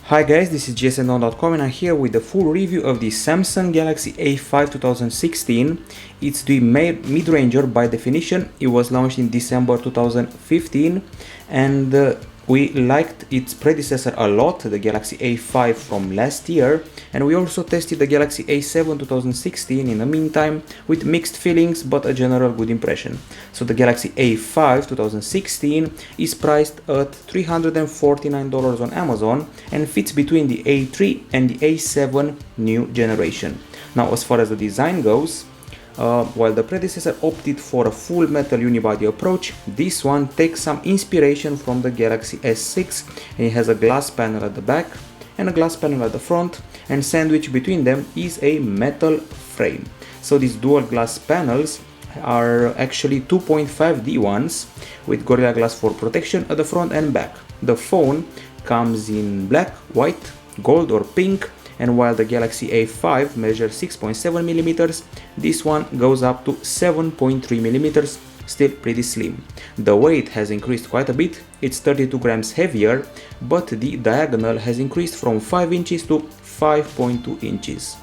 Hi guys, this is gsn.com and I'm here with the full review of the Samsung Galaxy A5 2016. It's the mid-ranger by definition. It was launched in December 2015 and we liked its predecessor a lot, the Galaxy A5 from last year, and we also tested the Galaxy A7 2016 in the meantime with mixed feelings but a general good impression. So the Galaxy A5 2016 is priced at $349 on Amazon and fits between the A3 and the A7 new generation. Now as far as the design goes, while the predecessor opted for a full metal unibody approach, this one takes some inspiration from the Galaxy S6 and it has a glass panel at the back and a glass panel at the front, and sandwiched between them is a metal frame. So these dual glass panels are actually 2.5D ones with Gorilla Glass for protection at the front and back. The phone comes in black, white, gold or pink, and while the Galaxy A5 measures 6.7mm, this one goes up to 7.3mm, still pretty slim. The weight has increased quite a bit, it's 32 grams heavier, but the diagonal has increased from 5 inches to 5.2 inches.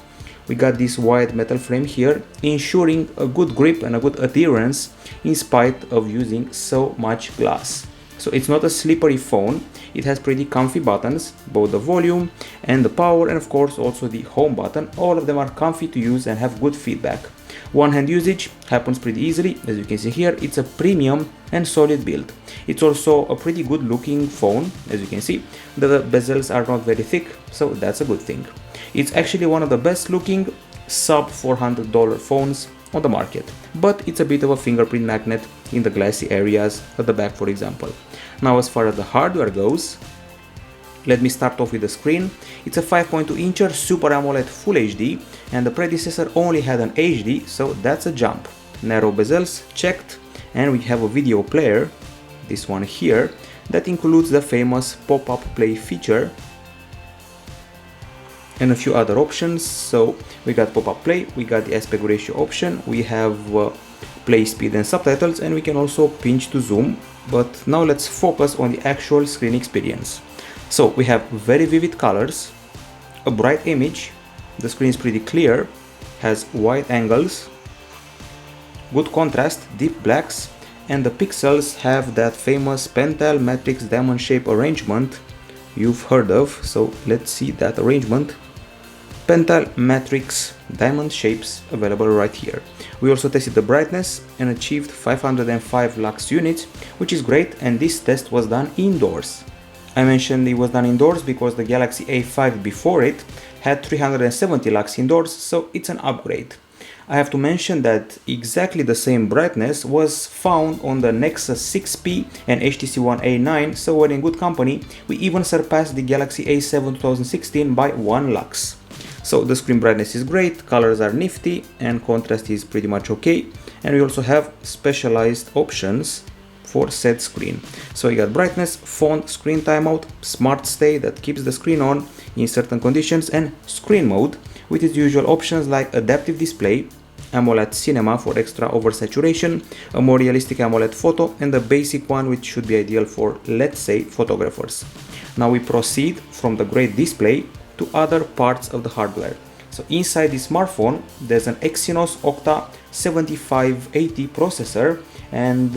We got this wide metal frame here, ensuring a good grip and a good adherence in spite of using so much glass. So it's not a slippery phone, it has pretty comfy buttons, both the volume and the power, and of course also the home button. All of them are comfy to use and have good feedback. One-hand usage happens pretty easily. As you can see here, it's a premium and solid build. It's also a pretty good looking phone. As you can see, the bezels are not very thick, so that's a good thing. It's actually one of the best looking sub $400 phones on the market, but it's a bit of a fingerprint magnet in the glassy areas at the back, for example. Now as far as the hardware goes, let me start off with the screen. It's a 5.2-incher Super AMOLED Full HD, and the predecessor only had an HD, so that's a jump. Narrow bezels checked, and we have a video player, this one here, that includes the famous pop-up play feature and a few other options. So we got pop-up play, we got the aspect ratio option, we have play speed and subtitles, and we can also pinch to zoom. But now let's focus on the actual screen experience. So we have very vivid colors, a bright image, the screen is pretty clear, has wide angles, good contrast, deep blacks, and the pixels have that famous pentel matrix diamond shape arrangement you've heard of. So let's see that arrangement. Pentel matrix diamond shapes available right here. We also tested the brightness and achieved 505 lux units, which is great, and this test was done indoors. I mentioned it was done indoors because the Galaxy A5 before it had 370 lux indoors, so it's an upgrade. I have to mention that exactly the same brightness was found on the Nexus 6P and HTC One A9, so we're in good company. We even surpassed the Galaxy A7 2016 by 1 lux. So the screen brightness is great, colors are nifty, and contrast is pretty much okay. And we also have specialized options for said screen. So you got brightness, font, screen timeout, smart stay that keeps the screen on in certain conditions, and screen mode with its usual options like adaptive display, AMOLED cinema for extra oversaturation, a more realistic AMOLED photo, and the basic one which should be ideal for, let's say, photographers. Now we proceed from the great display to other parts of the hardware. So inside the smartphone there's an Exynos Octa 7580 processor, and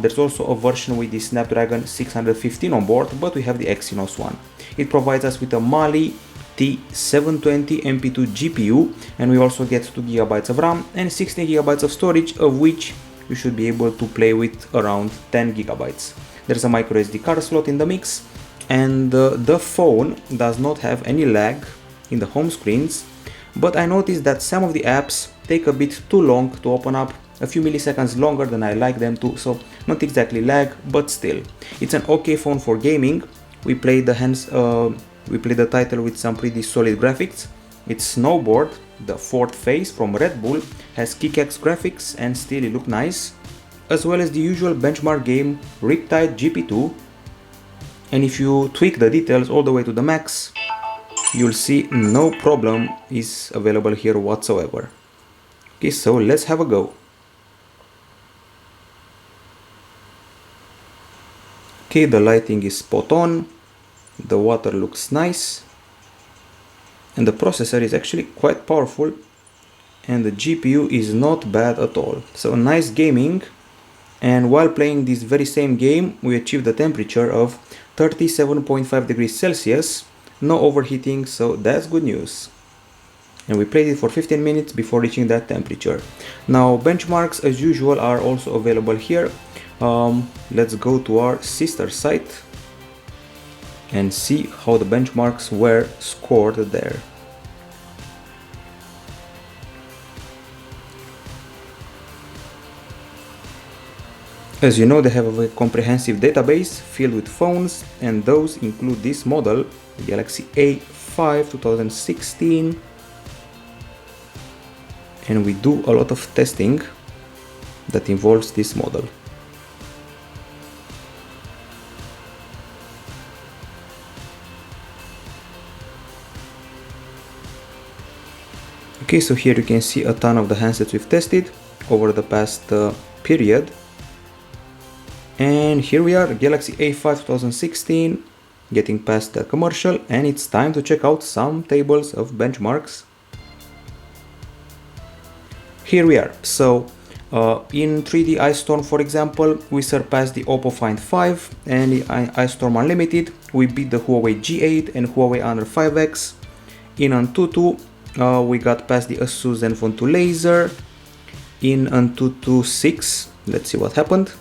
there's also a version with the Snapdragon 615 on board, but we have the Exynos one. It provides us with a Mali T720 MP2 GPU, and we also get 2GB of RAM and 16GB of storage, of which you should be able to play with around 10GB. There's a microSD card slot in the mix, and the phone does not have any lag in the home screens, but I noticed that some of the apps take a bit too long to open up, a few milliseconds longer than I like them to, so not exactly lag, but still. It's an okay phone for gaming. We played the title with some pretty solid graphics. It's Snowboard, the fourth phase from Red Bull, has kick-ass graphics and still it look nice, as well as the usual benchmark game Riptide GP2. And if you tweak the details all the way to the max, you'll see no problem is available here whatsoever. Okay, so let's have a go. Okay, the lighting is spot on, The water looks nice, and the processor is actually quite powerful, and the GPU is not bad at all. So nice gaming. And while playing this very same game, we achieved a temperature of 37.5 degrees Celsius, no overheating, so that's good news. And we played it for 15 minutes before reaching that temperature. Now benchmarks as usual are also available here. Let's go to our sister site and see how the benchmarks were scored there. As you know, they have a very comprehensive database filled with phones, and those include this model, the Galaxy A5 2016. And we do a lot of testing that involves this model. Okay, so here you can see a ton of the handsets we've tested over the past period. And here we are, Galaxy A5 2016, getting past that commercial, and it's time to check out some tables of benchmarks. Here we are. So in 3D Ice Storm, for example, we surpassed the Oppo Find 5, and in Ice Storm Unlimited we beat the Huawei G8 and Huawei Honor 5X. In Antutu we got past the Asus Zenfone 2 Laser. In Antutu 6, let's see what happened.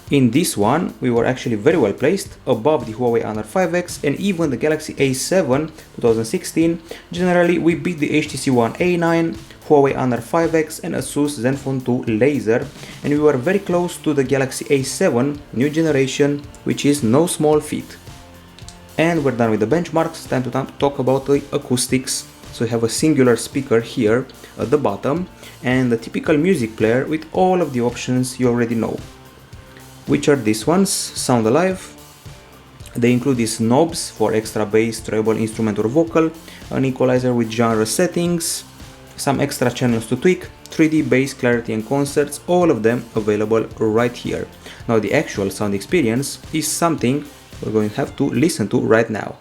In this one, we were actually very well placed, above the Huawei Honor 5X and even the Galaxy A7 2016. Generally, we beat the HTC One A9, Huawei Honor 5X and Asus Zenfone 2 Laser, and we were very close to the Galaxy A7 new generation, which is no small feat. And we're done with the benchmarks, time to talk about the acoustics. So we have a singular speaker here at the bottom and the typical music player with all of the options you already know. Which are these ones? Sound Alive. They include these knobs for extra bass, treble, instrument or vocal, an equalizer with genre settings, some extra channels to tweak, 3D bass, clarity and concerts, all of them available right here. Now the actual sound experience is something we're going to have to listen to right now.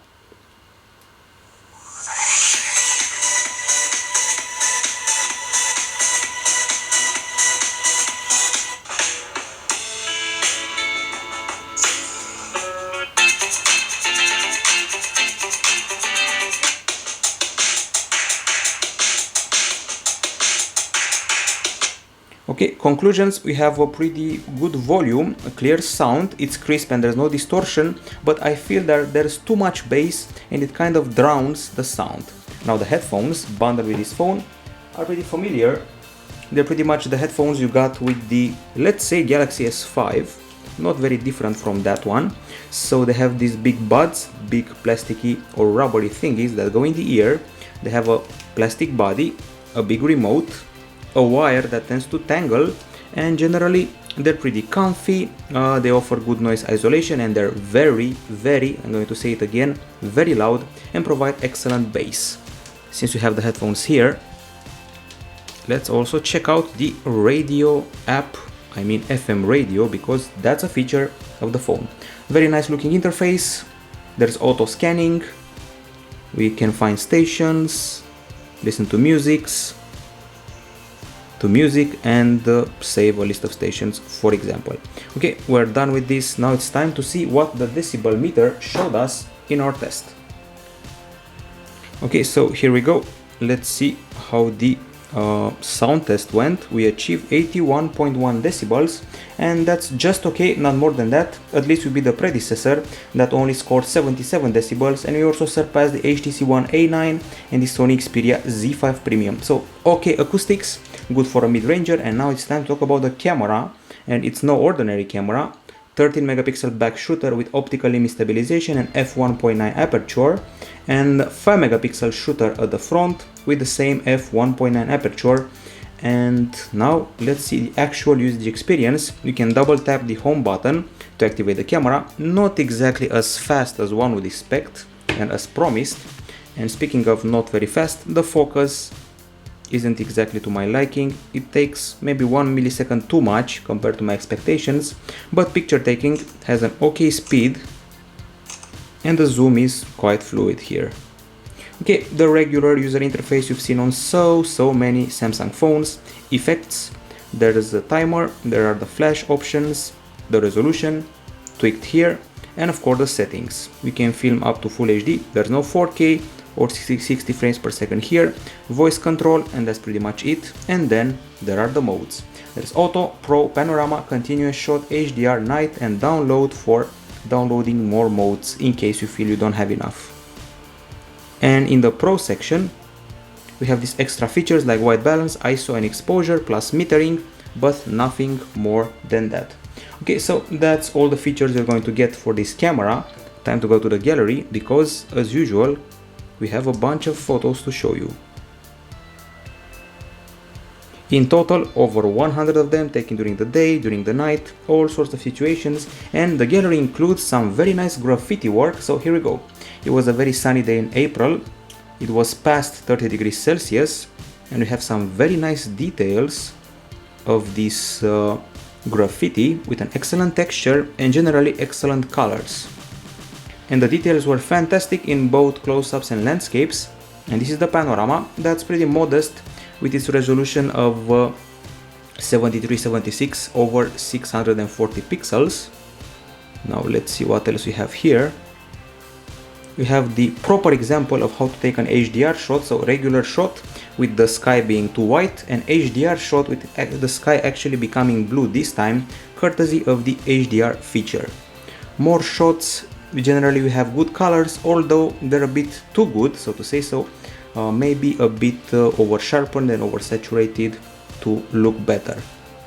Okay, conclusions, we have a pretty good volume, a clear sound, it's crisp and there's no distortion, but I feel that there's too much bass and it kind of drowns the sound. Now the headphones bundled with this phone are pretty familiar. They're pretty much the headphones you got with the, let's say, Galaxy S5, not very different from that one. So they have these big buds, big plasticky or rubbery thingies that go in the ear. They have a plastic body, a big remote, a wire that tends to tangle, and generally they're pretty comfy. They offer good noise isolation and they're very, I'm going to say it again, very loud and provide excellent bass. Since we have the headphones here, let's also check out the radio app, I mean FM radio, because that's a feature of the phone. Very nice looking interface, there's auto scanning, we can find stations, listen to music and save a list of stations, for example. Okay, we're done with this. Now it's time to see what the decibel meter showed us in our test. Okay, so here we go. Let's see how the sound test went. We achieved 81.1 decibels, and that's just okay, not more than that. At least we beat the predecessor that only scored 77 decibels, and we also surpassed the HTC One A9 and the Sony Xperia Z5 Premium. So okay, acoustics, good for a mid-ranger. And now it's time to talk about the camera, and it's no ordinary camera. 13 megapixel back shooter with optical image stabilization and f1.9 aperture, and 5 megapixel shooter at the front with the same f1.9 aperture. And now let's see the actual usage experience. You can double tap the home button to activate the camera, not exactly as fast as one would expect and as promised. And speaking of not very fast, the focus isn't exactly to my liking. It takes maybe 1 millisecond too much compared to my expectations, but picture taking has an okay speed and the zoom is quite fluid here. Okay, the regular user interface you've seen on so many Samsung phones. Effects, there is the timer, there are the flash options, the resolution tweaked here, and of course the settings. We can film up to full HD, there's no 4K or 60 frames per second here, voice control, and that's pretty much it. And then there are the modes. There's auto, pro, panorama, continuous shot, HDR, night, and download for downloading more modes in case you feel you don't have enough. And in the pro section we have these extra features like white balance, ISO, and exposure, plus metering, but nothing more than that. Okay, so that's all the features you're going to get for this camera. Time to go to the gallery, because as usual we have a bunch of photos to show you. In total, over 100 of them taken during the day, during the night, all sorts of situations, and the gallery includes some very nice graffiti work. So here we go. It was a very sunny day in April, it was past 30 degrees Celsius, and we have some very nice details of this graffiti with an excellent texture and generally excellent colors. And the details were fantastic in both close-ups and landscapes. And this is the panorama, that's pretty modest with its resolution of 7376 over 640 pixels. Now let's see what else we have here. We have the proper example of how to take an HDR shot, so regular shot with the sky being too white, and HDR shot with the sky actually becoming blue this time, courtesy of the HDR feature. More shots, generally we have good colors, although they're a bit too good, so to say so. Maybe a bit over sharpened and oversaturated to look better.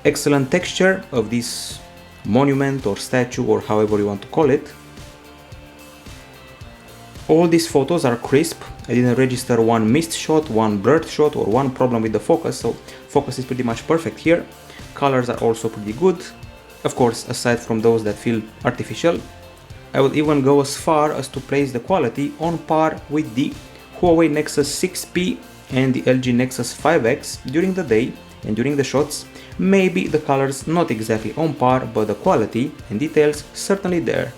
Excellent texture of this monument or statue or however you want to call it. All these photos are crisp. I didn't register one missed shot, one blurred shot, or one problem with the focus, so focus is pretty much perfect here. Colors are also pretty good, of course, aside from those that feel artificial. I would even go as far as to place the quality on par with the Huawei Nexus 6P and the LG Nexus 5X during the day and during the shots. Maybe the colors not exactly on par, but the quality and details certainly there.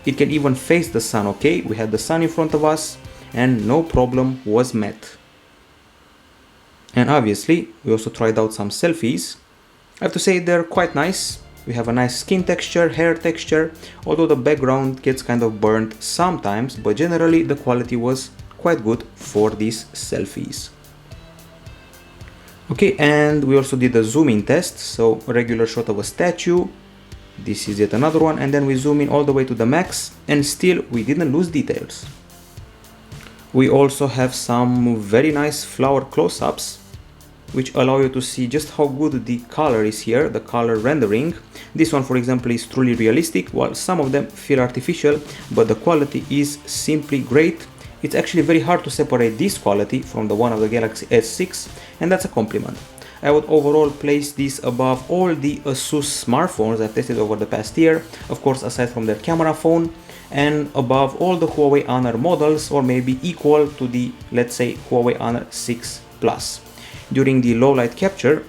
It can even face the sun, okay? We had the sun in front of us and no problem was met. And obviously we also tried out some selfies. I have to say they're quite nice. We have a nice skin texture, hair texture, although the background gets kind of burnt sometimes, but generally the quality was quite good for these selfies. Okay, and we also did a zoom in test, so a regular shot of a statue. This is yet another one, and then we zoom in all the way to the max, and still we didn't lose details. We also have some very nice flower close-ups, which allow you to see just how good the color is here, the color rendering. This one, for example, is truly realistic, while some of them feel artificial, but the quality is simply great. It's actually very hard to separate this quality from the one of the Galaxy S6, and that's a compliment. I would overall place this above all the Asus smartphones I've tested over the past year, of course aside from their camera phone, and above all the Huawei Honor models, or maybe equal to the, let's say, Huawei Honor 6 Plus. During the low light capture,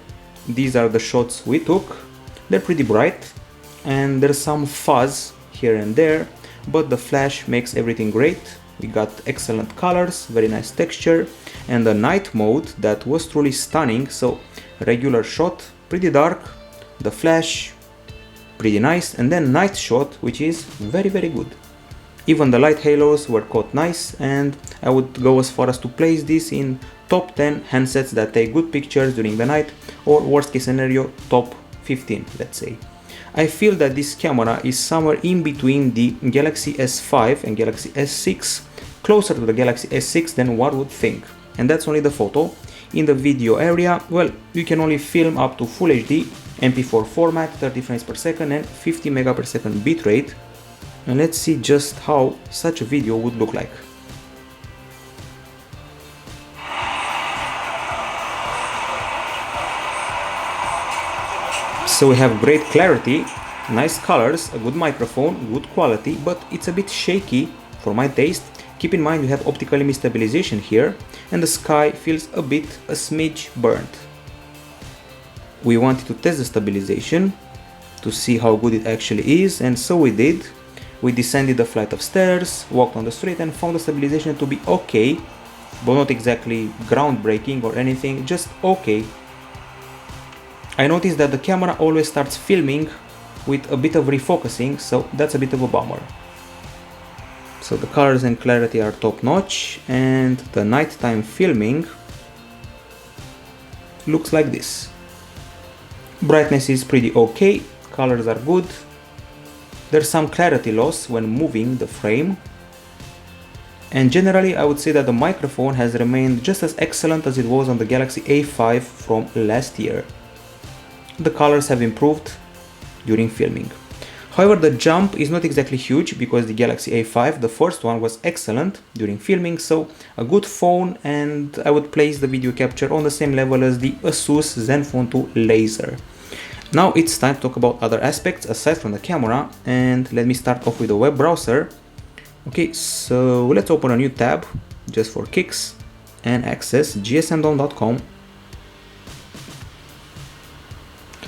these are the shots we took. They're pretty bright and there's some fuzz here and there, but the flash makes everything great. We got excellent colors, very nice texture, and the night mode that was truly stunning. So regular shot, pretty dark, the flash, pretty nice, and then night shot, which is very good. Even the light halos were caught nice, and I would go as far as to place this in top 10 handsets that take good pictures during the night, or worst case scenario, top 15, let's say. I feel that this camera is somewhere in between the Galaxy S5 and Galaxy S6, closer to the Galaxy S6 than one would think. And that's only the photo. In the video area, well, you can only film up to Full HD, MP4 format, 30 frames per second and 50 megapixel bitrate. And let's see just how such a video would look like. So we have great clarity, nice colors, a good microphone, good quality, but it's a bit shaky for my taste. Keep in mind we have optical image stabilization here, and the sky feels a smidge burnt. We wanted to test the stabilization to see how good it actually is, and so we did. We descended a flight of stairs, walked on the street and found the stabilization to be okay, but not exactly groundbreaking or anything, just okay. I noticed that the camera always starts filming with a bit of refocusing, so that's a bit of a bummer. So the colors and clarity are top notch, and the nighttime filming looks like this. Brightness is pretty okay, colors are good. There's some clarity loss when moving the frame. And generally I would say that the microphone has remained just as excellent as it was on the Galaxy A5 from last year. The colors have improved during filming. However, the jump is not exactly huge because the Galaxy A5, the first one, was excellent during filming, so a good phone, and I would place the video capture on the same level as the Asus Zenfone 2 Laser. Now it's time to talk about other aspects aside from the camera, and let me start off with the web browser. Okay, so let's open a new tab just for kicks and access gsmdom.com.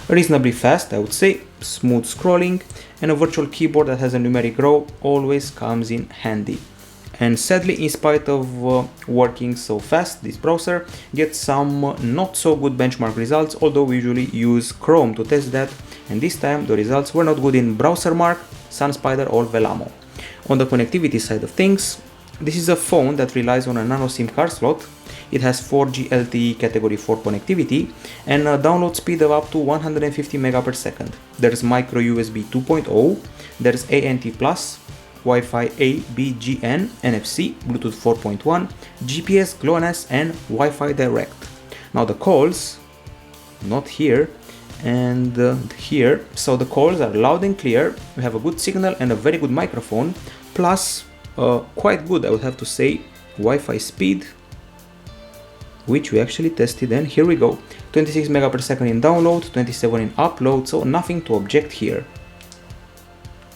Reasonably fast, I would say, smooth scrolling, and a virtual keyboard that has a numeric row always comes in handy. And sadly, in spite of working so fast, this browser gets some not so good benchmark results, although we usually use Chrome to test that, and this time the results were not good in BrowserMark, SunSpider or Velamo. On the connectivity side of things, this is a phone that relies on a nano SIM card slot. It has 4G LTE category 4 connectivity and a download speed of up to 150 MB per second. There's micro USB 2.0, there's ANT+, Wi-Fi A, B, GN, NFC, Bluetooth 4.1, GPS, GLONASS and Wi-Fi Direct. Now the calls, not here and here, so the calls are loud and clear. We have a good signal and a very good microphone, plus quite good, I would have to say, Wi-Fi speed, which we actually tested, and here we go, 26 MB per second in download, 27 in upload, so nothing to object here.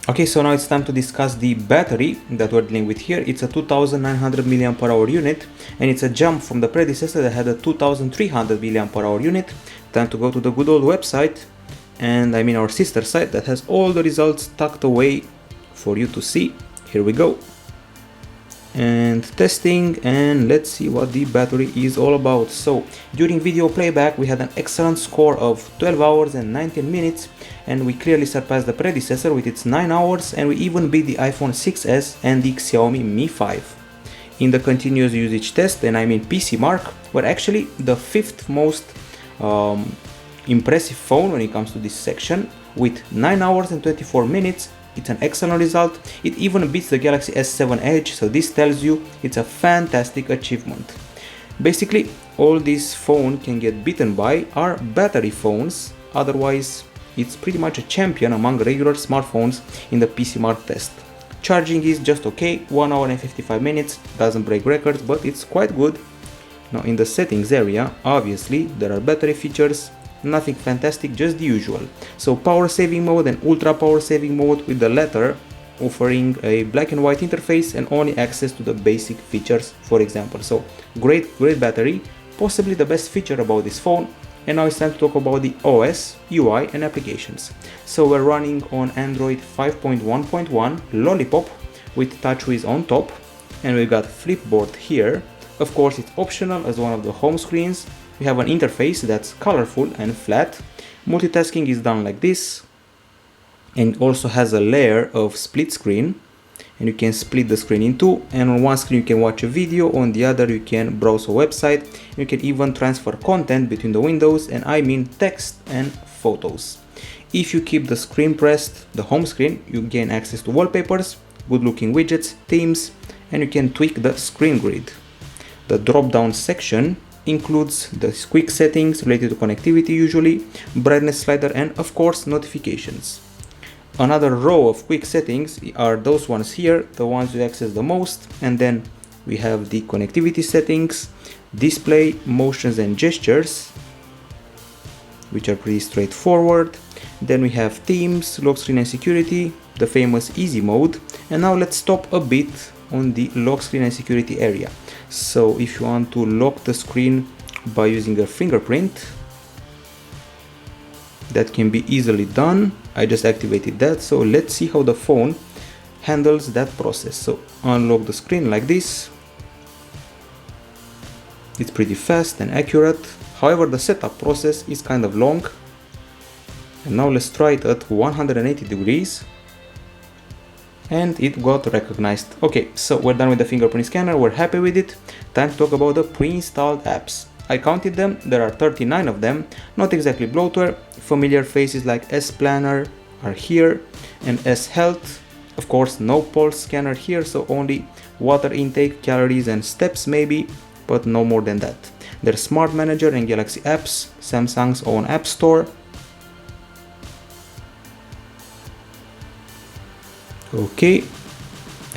Okay, so now it's time to discuss the battery that we're dealing with here. It's a 2900 mAh unit, and it's a jump from the predecessor that had a 2300 mAh unit. Time to go to the good old website, and I mean our sister site that has all the results tucked away for you to see. Here we go. And testing, and let's see what the battery is all about. So during video playback we had an excellent score of 12 hours and 19 minutes, and we clearly surpassed the predecessor with its 9 hours, and we even beat the iPhone 6s and the Xiaomi Mi 5. In the continuous usage test, and I mean PC Mark, we're actually the 5th most impressive phone when it comes to this section with 9 hours and 24 minutes. It's an excellent result. It even beats the Galaxy S7 Edge, so this tells you it's a fantastic achievement. Basically, all this phone can get beaten by are battery phones, otherwise it's pretty much a champion among regular smartphones in the PC Mark test. Charging is just okay, 1 hour and 55 minutes, doesn't break records, but it's quite good. Now in the settings area, obviously there are battery features, nothing fantastic, just the usual. So power saving mode and ultra power saving mode, with the latter offering a black and white interface and only access to the basic features, for example. So great battery, possibly the best feature about this phone. And now it's time to talk about the OS, UI and applications. So we're running on Android 5.1.1 Lollipop with TouchWiz on top, and we've got Flipboard here. Of course it's optional as one of the home screens. We have an interface that's colorful and flat. Multitasking is done like this, and also has a layer of split screen, and you can split the screen in two, and on one screen you can watch a video, on the other you can browse a website. You can even transfer content between the windows, and I mean text and photos. If you keep the screen pressed, the home screen, you gain access to wallpapers, good looking widgets, themes, and you can tweak the screen grid. The drop down section includes the quick settings related to connectivity usually, brightness slider, and of course notifications. Another row of quick settings are those ones here, the ones you access the most, and then we have the connectivity settings, display, motions and gestures, which are pretty straightforward. Then we have themes, lock screen and security, the famous easy mode, and now let's stop a bit on the lock screen and security area. So if you want to lock the screen by using a fingerprint, that can be easily done. I just activated that, so let's see how the phone handles that process. So unlock the screen like this. It's pretty fast and accurate. However, the setup process is kind of long. And now let's try it at 180 degrees. And it got recognized. Okay, so we're done with the fingerprint scanner, we're happy with it. Time to talk about the pre-installed apps. I counted them, there are 39 of them, not exactly bloatware. Familiar faces like S-Planner are here, and S-Health. Of course, no pulse scanner here, so only water intake, calories and steps maybe, but no more than that. There's Smart Manager and Galaxy Apps, Samsung's own app store. Okay,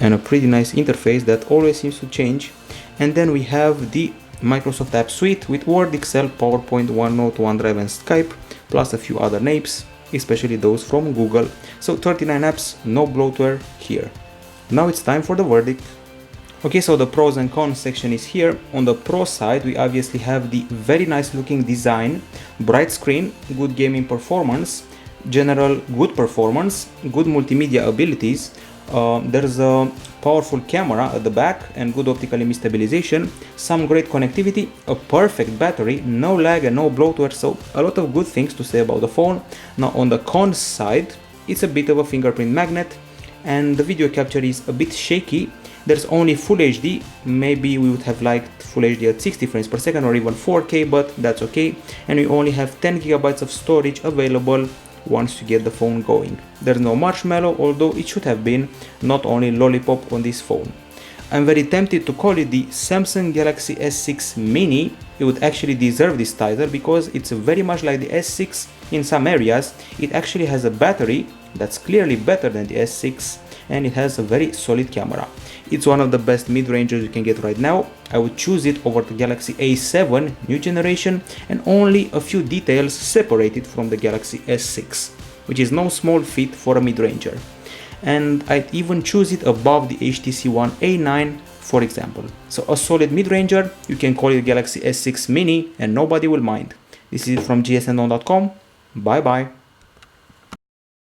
and a pretty nice interface that always seems to change. And then we have the Microsoft App Suite with Word, Excel, PowerPoint, OneNote, OneDrive and Skype, plus a few other names, especially those from Google. So 39 apps, no bloatware here. Now it's time for the verdict. Okay, so the pros and cons section is here. On the pro side, we obviously have the very nice looking design, bright screen, good gaming performance, general good performance, good multimedia abilities. There's a powerful camera at the back and good optical image stabilization, some great connectivity, a perfect battery, no lag and no bloatware, so a lot of good things to say about the phone. Now on the cons side, it's a bit of a fingerprint magnet and the video capture is a bit shaky. There's only Full HD, maybe we would have liked Full HD at 60 frames per second or even 4K, but that's okay. And we only have 10 GB of storage available once you get the phone going. There's no marshmallow, although it should have been, not only lollipop on this phone. I'm very tempted to call it the Samsung Galaxy S6 Mini. It would actually deserve this title because it's very much like the S6 in some areas. It actually has a battery that's clearly better than the S6 and it has a very solid camera. It's one of the best mid-rangers you can get right now. I would choose it over the Galaxy A7 new generation and only a few details separated from the Galaxy S6, which is no small feat for a mid-ranger. And I'd even choose it above the HTC One A9 for example. So a solid mid-ranger, you can call it Galaxy S6 Mini and nobody will mind. This is it from gsndon.com. Bye bye.